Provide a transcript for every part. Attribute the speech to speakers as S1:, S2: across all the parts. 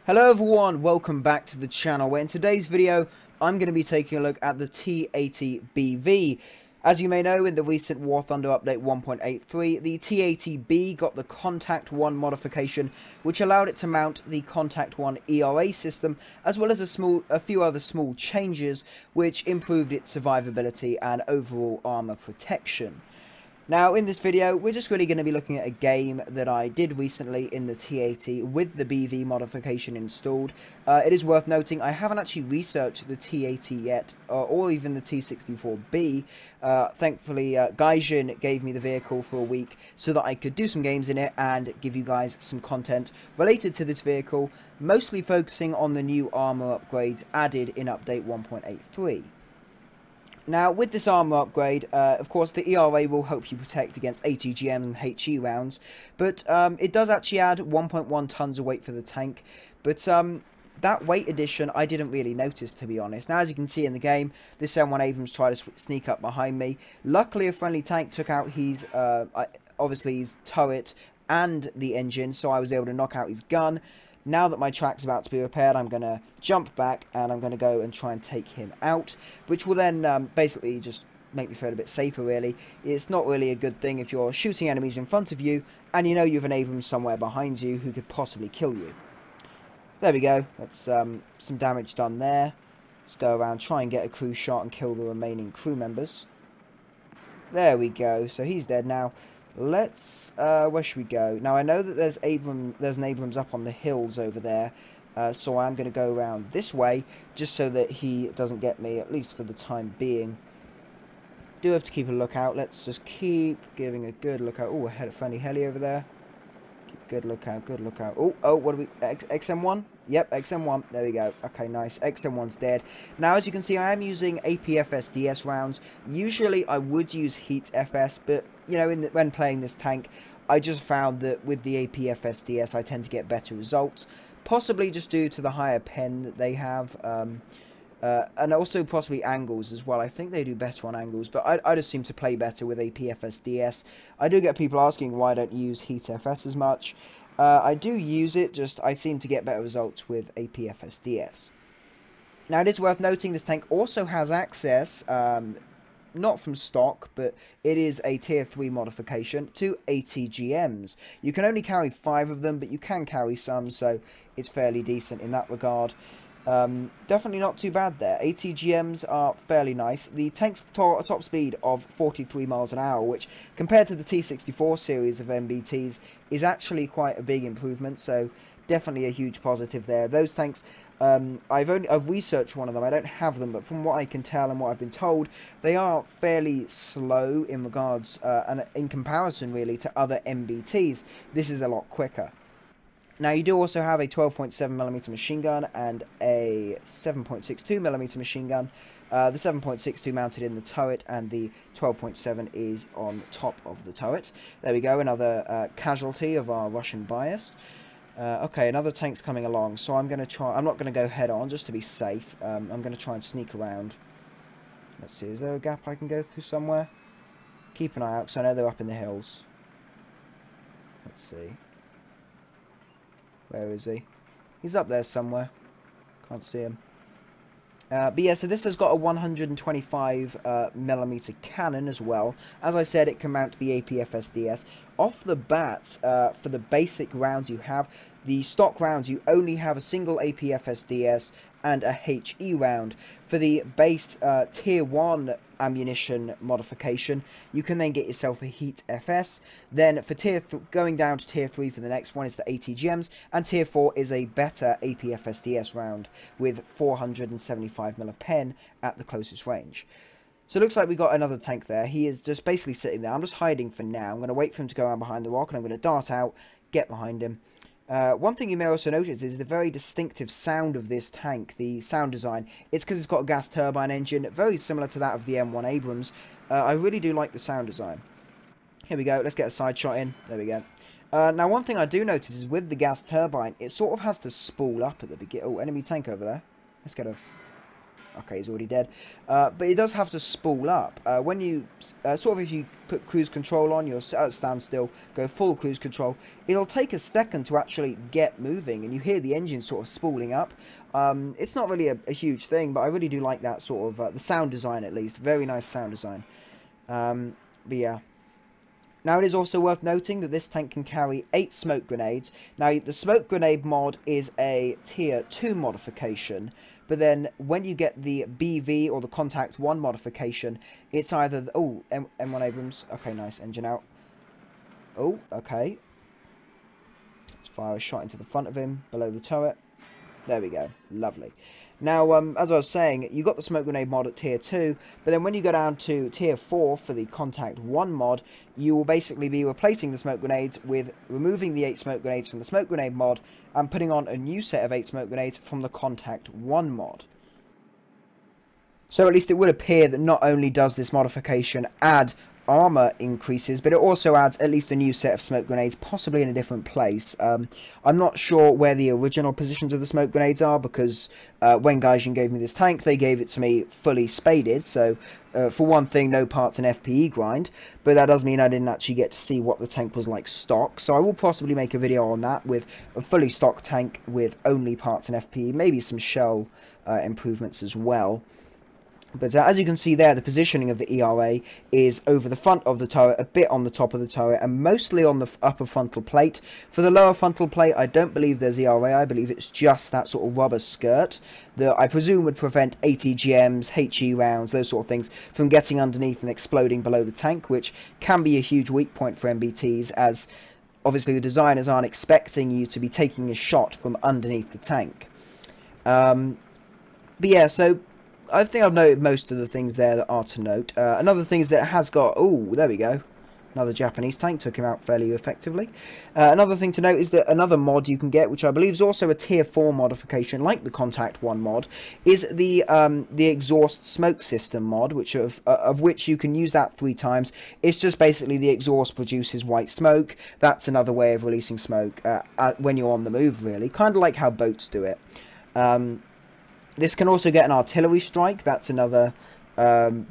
S1: Hello everyone, welcome back to the channel, where in today's video I'm going to be taking a look at the T-80BV. As you may know, in the recent War Thunder update 1.83, the T-80B got the Contact 1 modification, which allowed it to mount the Contact 1 ERA system, as well as a few other small changes which improved its survivability and overall armor protection. Now, in this video, we're just really going to be looking at a game that I did recently in the T-80 with the BV modification installed. It is worth noting, I haven't actually researched the T-80 yet, or even the T-64B. Thankfully, Gaijin gave me the vehicle for a week so that I could do some games in it and give you guys some content related to this vehicle, mostly focusing on the new armor upgrades added in update 1.83. Now, with this armor upgrade, of course, the ERA will help you protect against ATGM and HE rounds, but it does actually add 1.1 tons of weight for the tank, but that weight addition I didn't really notice, to be honest. Now, as you can see in the game, this M1 Abrams tried to sneak up behind me. Luckily, a friendly tank took out his, obviously, his turret and the engine, so I was able to knock out his gun. Now that my track's about to be repaired, I'm going to jump back and I'm going to go and try and take him out, which will then basically just make me feel a bit safer, really. It's not really a good thing if you're shooting enemies in front of you and you know you have an Abrams somewhere behind you who could possibly kill you. There we go. That's some damage done there. Let's go around, try and get a crew shot and kill the remaining crew members. There we go. So he's dead now. Let's, where should we go? Now, I know that there's an Abrams up on the hills over there, so I'm going to go around this way, just so that he doesn't get me, at least for the time being. Do have to keep a lookout. Let's just keep giving a good lookout. Oh, a friendly heli over there. Keep a good lookout, good lookout. Oh, what are we, XM1? Yep, XM1. There we go. Okay, nice. XM1's dead. Now, as you can see, I am using APFSDS rounds. Usually, I would use Heat FS, but, you know, when playing this tank, I just found that with the APFSDS, I tend to get better results. Possibly just due to the higher pen that they have, and also possibly angles as well. I think they do better on angles, but I just seem to play better with APFSDS. I do get people asking why I don't use Heat FS as much. I do use it, just I seem to get better results with APFSDS. Now, it is worth noting this tank also has access, not from stock, but it is a tier 3 modification to ATGMs. You can only carry 5 of them, but you can carry some, so it's fairly decent in that regard. Definitely not too bad there. ATGMs are fairly nice. The tank's top speed of 43 miles an hour, which compared to the T-64 series of MBTs is actually quite a big improvement, so definitely a huge positive there. Those tanks, I've researched one of them. I don't have them, but from what I can tell and what I've been told, they are fairly slow in regards, and in comparison really to other MBTs. This is a lot quicker. Now, you do also have a 12.7mm machine gun and a 7.62mm machine gun. The 7.62 mounted in the turret, and the 12.7 is on top of the turret. There we go, another casualty of our Russian bias. Okay, another tank's coming along, so I'm going to try... I'm not going to go head on, just to be safe. I'm going to try and sneak around. Let's see, is there a gap I can go through somewhere? Keep an eye out, because I know they're up in the hills. Let's see. Where is he? He's up there somewhere. Can't see him. But yeah, so this has got a 125mm cannon as well. As I said, it can mount the APFSDS. Off the bat, for the basic rounds you have, the stock rounds, you only have a single APFSDS and a HE round. For the base tier 1 ammunition modification, you can then get yourself a Heat FS. Then for going down to tier 3 for the next one is the ATGMs, and tier 4 is a better APFSDS round with 475mm of pen at the closest range. So it looks like we got another tank there. He is just basically sitting there. I'm just hiding for now. I'm going to wait for him to go around behind the rock, and I'm going to dart out, get behind him. One thing you may also notice is the very distinctive sound of this tank, the sound design. It's because it's got a gas turbine engine, very similar to that of the M1 Abrams. I really do like the sound design. Here we go, let's get a side shot in. There we go. Now, one thing I do notice is with the gas turbine, it sort of has to spool up at the beginning. Oh, enemy tank over there. Let's get a... Okay, he's already dead. But it does have to spool up. When you, sort of if you put cruise control on, you're at standstill, go full cruise control, it'll take a second to actually get moving, and you hear the engine sort of spooling up. It's not really a huge thing, but I really do like that sort of, the sound design at least. Very nice sound design. But yeah. Now, it is also worth noting that this tank can carry 8 smoke grenades. Now, the smoke grenade mod is a tier 2 modification, but then when you get the BV or the Contact 1 modification, it's either... Oh, M1 Abrams. Okay, nice. Engine out. Oh, okay. Let's fire a shot into the front of him, below the turret. There we go. Lovely. Now, as I was saying, you got the smoke grenade mod at tier 2, but then when you go down to tier 4 for the Contact 1 mod, you will basically be replacing the smoke grenades with removing the 8 smoke grenades from the smoke grenade mod and putting on a new set of 8 smoke grenades from the Contact 1 mod. So at least it would appear that not only does this modification add armor increases, but it also adds at least a new set of smoke grenades, possibly in a different place. I'm not sure where the original positions of the smoke grenades are, because when Gaijin gave me this tank, they gave it to me fully spaded, so for one thing, no parts and FPE grind, but that does mean I didn't actually get to see what the tank was like stock, so I will possibly make a video on that with a fully stock tank with only parts and FPE, maybe some shell improvements as well. But as you can see there, the positioning of the ERA is over the front of the turret, a bit on the top of the turret, and mostly on the upper frontal plate. For the lower frontal plate, I don't believe there's ERA. I believe it's just that sort of rubber skirt that I presume would prevent ATGMs, HE rounds, those sort of things from getting underneath and exploding below the tank, which can be a huge weak point for MBTs, as obviously the designers aren't expecting you to be taking a shot from underneath the tank. But yeah, so I think I've noted most of the things there that are to note. Another thing is that it has got... Oh, there we go. Another Japanese tank. Took him out fairly effectively. Another thing to note is that another mod you can get, which I believe is also a tier 4 modification, like the Contact 1 mod, is the exhaust smoke system mod, which of which you can use that 3 times. It's just basically the exhaust produces white smoke. That's another way of releasing smoke when you're on the move, really. Kind of like how boats do it. This can also get an artillery strike. That's another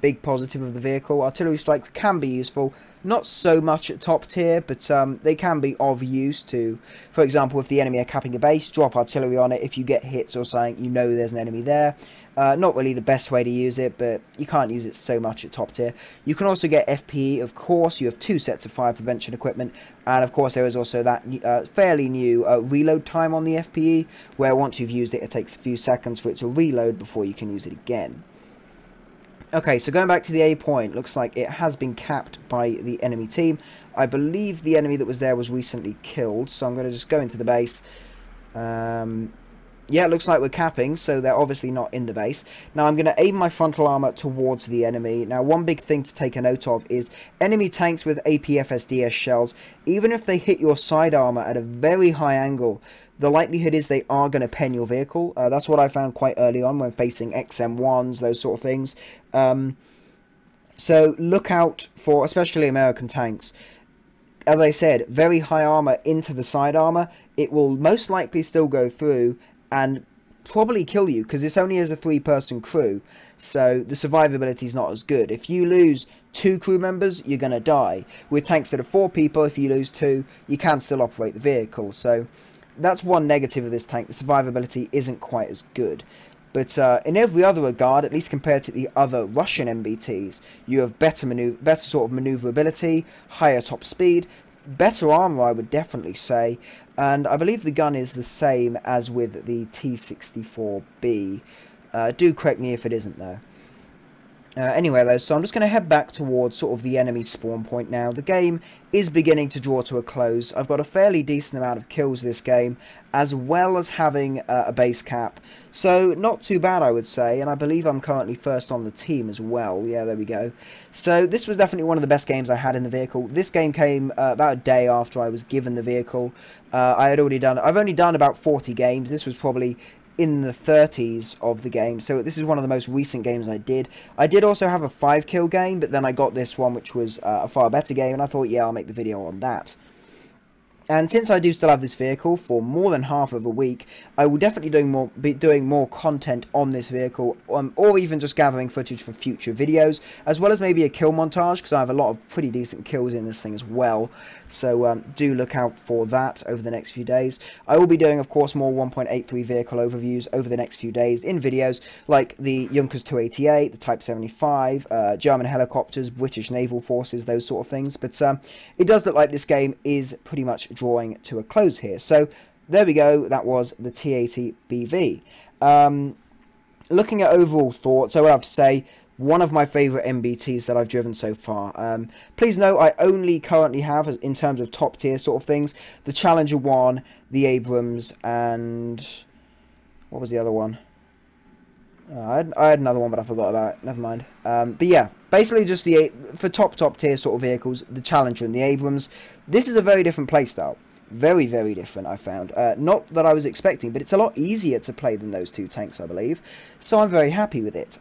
S1: big positive of the vehicle. Artillery strikes can be useful. Not so much at top tier, but they can be of use to, for example, if the enemy are capping a base, drop artillery on it. If you get hits or something, you know there's an enemy there. Not really the best way to use it, but you can't use it so much at top tier. You can also get FPE, of course. You have 2 sets of fire prevention equipment, and of course there is also that fairly new reload time on the FPE, where once you've used it, it takes a few seconds for it to reload before you can use it again. Okay, so going back to the A point, looks like it has been capped by the enemy team. I believe the enemy that was there was recently killed, so I'm going to just go into the base. Yeah, it looks like we're capping, so they're obviously not in the base. Now, I'm going to aim my frontal armor towards the enemy. Now, one big thing to take a note of is enemy tanks with APFSDS shells, even if they hit your side armor at a very high angle, the likelihood is they are going to pen your vehicle. That's what I found quite early on when facing XM1s, those sort of things. So look out for, especially American tanks. As I said, very high armor into the side armor. It will most likely still go through and probably kill you, because this only is a 3-person crew, so the survivability is not as good. If you lose 2 crew members, you're going to die. With tanks that are 4 people, if you lose 2, you can still operate the vehicle. So that's one negative of this tank. The survivability isn't quite as good. But in every other regard, at least compared to the other Russian MBTs, you have better sort of maneuverability, higher top speed, better armor, I would definitely say, and I believe the gun is the same as with the T-64B. Do correct me if it isn't, though. Anyway, though, so I'm just going to head back towards sort of the enemy spawn point now. The game is beginning to draw to a close. I've got a fairly decent amount of kills this game, as well as having a base cap. So, not too bad, I would say, and I believe I'm currently first on the team as well. Yeah, there we go. So, this was definitely one of the best games I had in the vehicle. This game came about a day after I was given the vehicle. I've only done about 40 games. This was probably in the 30s of the game, so this is one of the most recent games I did. I did also have a 5-kill game, but then I got this one, which was a far better game, and I thought, yeah, I'll make the video on that. And since I do still have this vehicle for more than half of a week, I will definitely be doing more content on this vehicle, or even just gathering footage for future videos, as well as maybe a kill montage, because I have a lot of pretty decent kills in this thing as well. So do look out for that over the next few days. I will be doing, of course, more 1.83 vehicle overviews over the next few days in videos like the Junkers 288, the Type 75, German helicopters, British naval forces, those sort of things. But it does look like this game is pretty much drawing to a close here. So there we go. That was the T-80BV. Looking at overall thoughts, I would have to say one of my favourite MBTs that I've driven so far. Please note, I only currently have, in terms of top tier sort of things, the Challenger 1, the Abrams, and what was the other one? I had another one, but I forgot about it. Never mind. But yeah, basically just for top tier sort of vehicles, the Challenger and the Abrams. This is a very different playstyle. Very, very different, I found. Not that I was expecting, but it's a lot easier to play than those two tanks, I believe. So I'm very happy with it.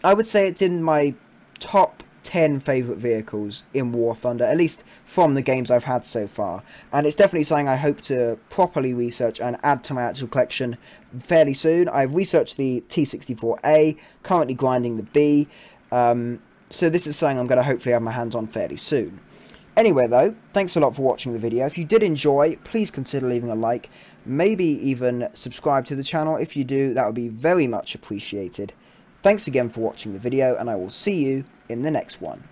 S1: I would say it's in my top 10 favourite vehicles in War Thunder, at least from the games I've had so far. And it's definitely something I hope to properly research and add to my actual collection fairly soon. I've researched the T-64A, currently grinding the B, so this is something I'm going to hopefully have my hands on fairly soon. Anyway though, thanks a lot for watching the video. If you did enjoy, please consider leaving a like, maybe even subscribe to the channel. If you do, that would be very much appreciated. Thanks again for watching the video, and I will see you in the next one.